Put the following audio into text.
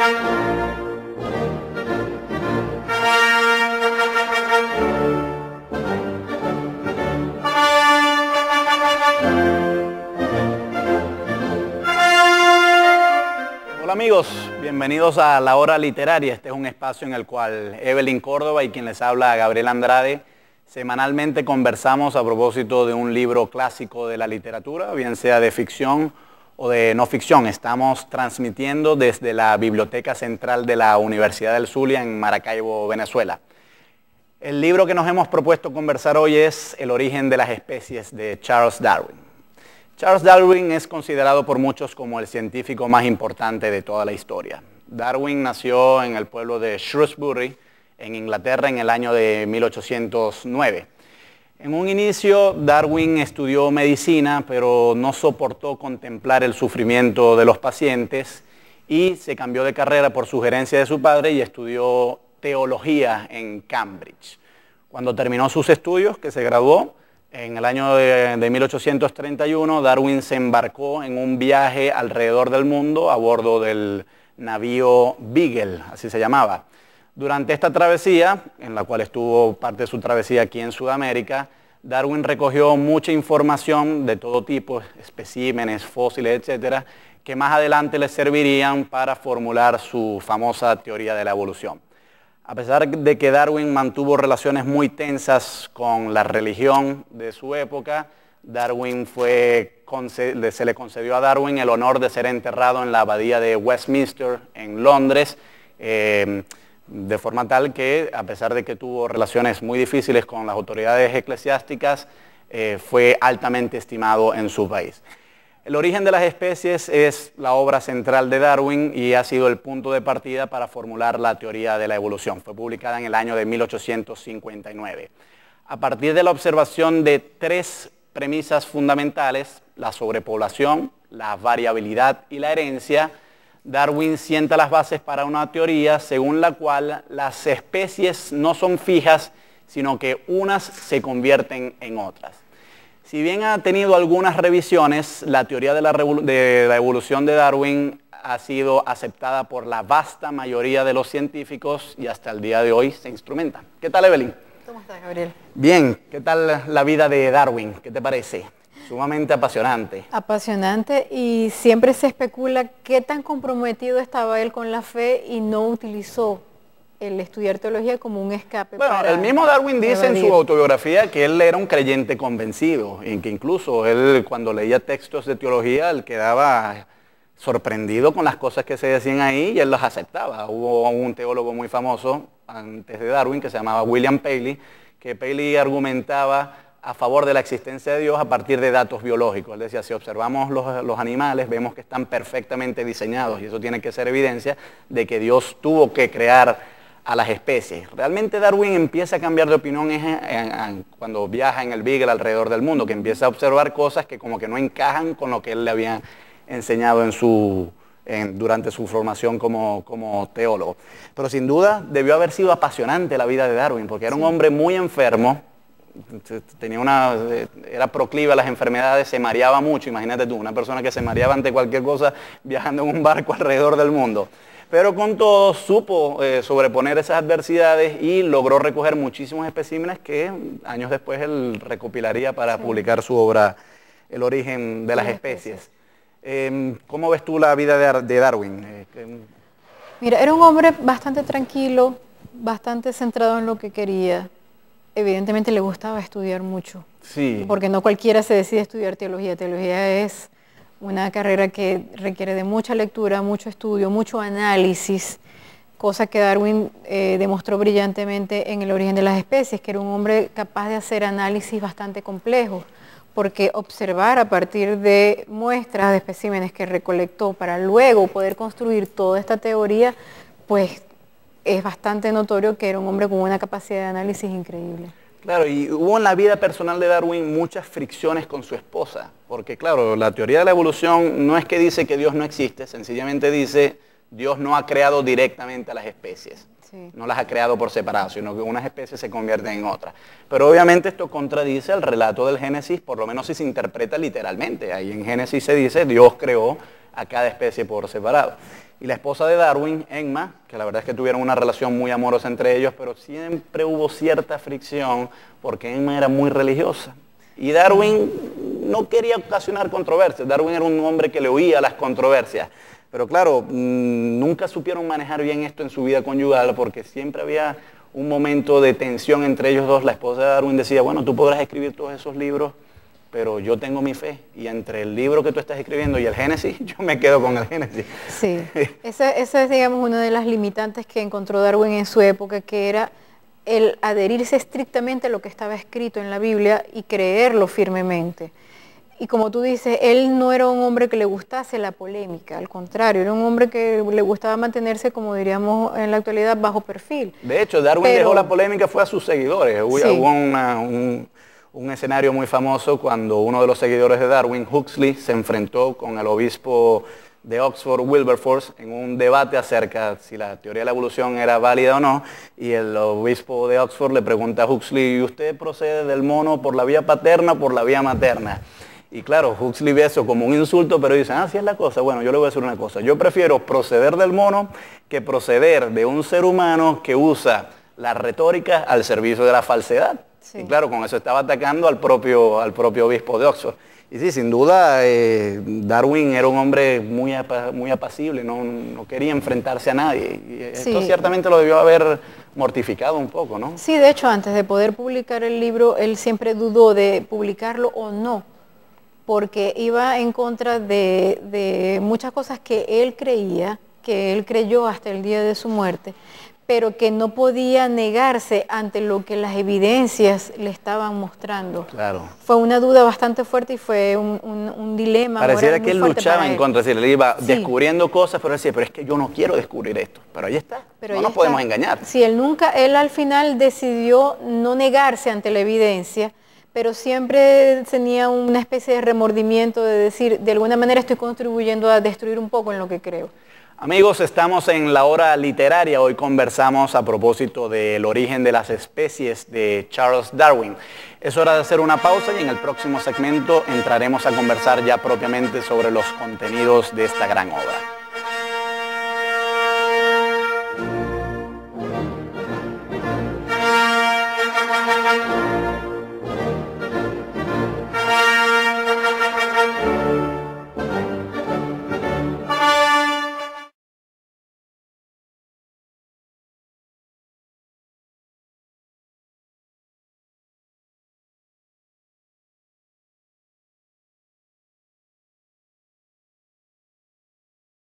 Hola amigos, bienvenidos a La Hora Literaria. Este es un espacio en el cual Evelyn Córdoba y quien les habla, Gabriel Andrade, semanalmente conversamos a propósito de un libro clásico de la literatura, bien sea de ficción o de no ficción. Estamos transmitiendo desde la Biblioteca Central de la Universidad del Zulia en Maracaibo, Venezuela. El libro que nos hemos propuesto conversar hoy es El origen de las especies de Charles Darwin. Charles Darwin es considerado por muchos como el científico más importante de toda la historia. Darwin nació en el pueblo de Shrewsbury, en Inglaterra, en el año de 1809. En un inicio, Darwin estudió medicina, pero no soportó contemplar el sufrimiento de los pacientes y se cambió de carrera por sugerencia de su padre y estudió teología en Cambridge. Cuando terminó sus estudios, que se graduó, en el año de 1831, Darwin se embarcó en un viaje alrededor del mundo a bordo del navío Beagle, así se llamaba. Durante esta travesía, en la cual estuvo parte de su travesía aquí en Sudamérica, Darwin recogió mucha información de todo tipo, especímenes, fósiles, etcétera, que más adelante le servirían para formular su famosa teoría de la evolución. A pesar de que Darwin mantuvo relaciones muy tensas con la religión de su época, se le concedió a Darwin el honor de ser enterrado en la abadía de Westminster, en Londres, de forma tal que, a pesar de que tuvo relaciones muy difíciles con las autoridades eclesiásticas, fue altamente estimado en su país. El origen de las especies es la obra central de Darwin y ha sido el punto de partida para formular la teoría de la evolución. Fue publicada en el año de 1859. A partir de la observación de tres premisas fundamentales, la sobrepoblación, la variabilidad y la herencia, Darwin sienta las bases para una teoría según la cual las especies no son fijas, sino que unas se convierten en otras. Si bien ha tenido algunas revisiones, la teoría de la evolución de Darwin ha sido aceptada por la vasta mayoría de los científicos y hasta el día de hoy se instrumenta. ¿Qué tal, Evelyn? ¿Cómo estás, Gabriel? Bien, ¿qué tal la vida de Darwin? ¿Qué te parece? Sumamente apasionante. Apasionante, y siempre se especula qué tan comprometido estaba él con la fe y no utilizó el estudiar teología como un escape. Bueno, el mismo Darwin dice en su autobiografía que él era un creyente convencido, en que incluso él, cuando leía textos de teología, él quedaba sorprendido con las cosas que se decían ahí y él las aceptaba. Hubo un teólogo muy famoso antes de Darwin que se llamaba William Paley, que Paley argumentaba a favor de la existencia de Dios a partir de datos biológicos. Él decía, si observamos los animales, vemos que están perfectamente diseñados y eso tiene que ser evidencia de que Dios tuvo que crear a las especies. Realmente Darwin empieza a cambiar de opinión cuando viaja en el Beagle alrededor del mundo, que empieza a observar cosas que como que no encajan con lo que él le había enseñado durante su formación como teólogo. Pero sin duda debió haber sido apasionante la vida de Darwin, porque era un hombre muy enfermo, era proclive a las enfermedades, se mareaba mucho. Imagínate tú, una persona que se mareaba ante cualquier cosa viajando en un barco alrededor del mundo. Pero con todo supo sobreponer esas adversidades y logró recoger muchísimos especímenes que años después él recopilaría para publicar su obra El origen de las especies. ¿Cómo ves tú la vida de Darwin? Mira, era un hombre bastante tranquilo, bastante centrado en lo que quería. Evidentemente le gustaba estudiar mucho. Sí. Porque no cualquiera se decide estudiar teología. Teología es una carrera que requiere de mucha lectura, mucho estudio, mucho análisis, cosa que Darwin demostró brillantemente en El origen de las especies, que era un hombre capaz de hacer análisis bastante complejos, porque observar a partir de muestras de especímenes que recolectó para luego poder construir toda esta teoría, pues es bastante notorio que era un hombre con una capacidad de análisis increíble. Claro, y hubo en la vida personal de Darwin muchas fricciones con su esposa, porque claro, la teoría de la evolución no es que dice que Dios no existe, sencillamente dice Dios no ha creado directamente a las especies, no las ha creado por separado, sino que unas especies se convierten en otras. Pero obviamente esto contradice al relato del Génesis, por lo menos si se interpreta literalmente. Ahí en Génesis se dice Dios creó a cada especie por separado. y la esposa de Darwin, Emma, que la verdad es que tuvieron una relación muy amorosa entre ellos, pero siempre hubo cierta fricción porque Emma era muy religiosa. Y Darwin no quería ocasionar controversias. Darwin era un hombre que le huía las controversias. Pero claro, nunca supieron manejar bien esto en su vida conyugal porque siempre había un momento de tensión entre ellos dos. La esposa de Darwin decía, bueno, tú podrás escribir todos esos libros, pero yo tengo mi fe, y entre el libro que tú estás escribiendo y el Génesis, yo me quedo con el Génesis. Sí, esa es, digamos, una de las limitantes que encontró Darwin en su época, que era el adherirse estrictamente a lo que estaba escrito en la Biblia y creerlo firmemente. Y como tú dices, él no era un hombre que le gustase la polémica, al contrario, era un hombre que le gustaba mantenerse, como diríamos en la actualidad, bajo perfil. De hecho, Darwin dejó la polémica, fue a sus seguidores. Sí. Hubo un escenario muy famoso cuando uno de los seguidores de Darwin, Huxley, se enfrentó con el obispo de Oxford, Wilberforce, en un debate acerca si la teoría de la evolución era válida o no, y el obispo de Oxford le pregunta a Huxley, ¿y usted procede del mono por la vía paterna o por la vía materna? Y claro, Huxley ve eso como un insulto, pero dice, así es la cosa. Bueno, yo le voy a decir una cosa, yo prefiero proceder del mono que proceder de un ser humano que usa la retórica al servicio de la falsedad. Sí. Y claro, con eso estaba atacando al propio obispo de Oxford. Y sí, sin duda, Darwin era un hombre muy apacible, no quería enfrentarse a nadie. Y esto sí, ciertamente lo debió haber mortificado un poco, ¿no? Sí, de hecho, antes de poder publicar el libro, él siempre dudó de publicarlo o no, porque iba en contra de muchas cosas que él creía, que él creyó hasta el día de su muerte, pero que no podía negarse ante lo que las evidencias le estaban mostrando. Claro. Fue una duda bastante fuerte y fue un dilema. Pareciera que él luchaba en contra, él iba descubriendo cosas, pero decía, pero es que yo no quiero descubrir esto. Pero ahí está, pero no nos podemos engañar. Sí, él al final decidió no negarse ante la evidencia, pero siempre tenía una especie de remordimiento de decir, de alguna manera estoy contribuyendo a destruir un poco en lo que creo. Amigos, estamos en la hora literaria. Hoy conversamos a propósito del origen de las especies de Charles Darwin. Es hora de hacer una pausa y en el próximo segmento entraremos a conversar ya propiamente sobre los contenidos de esta gran obra.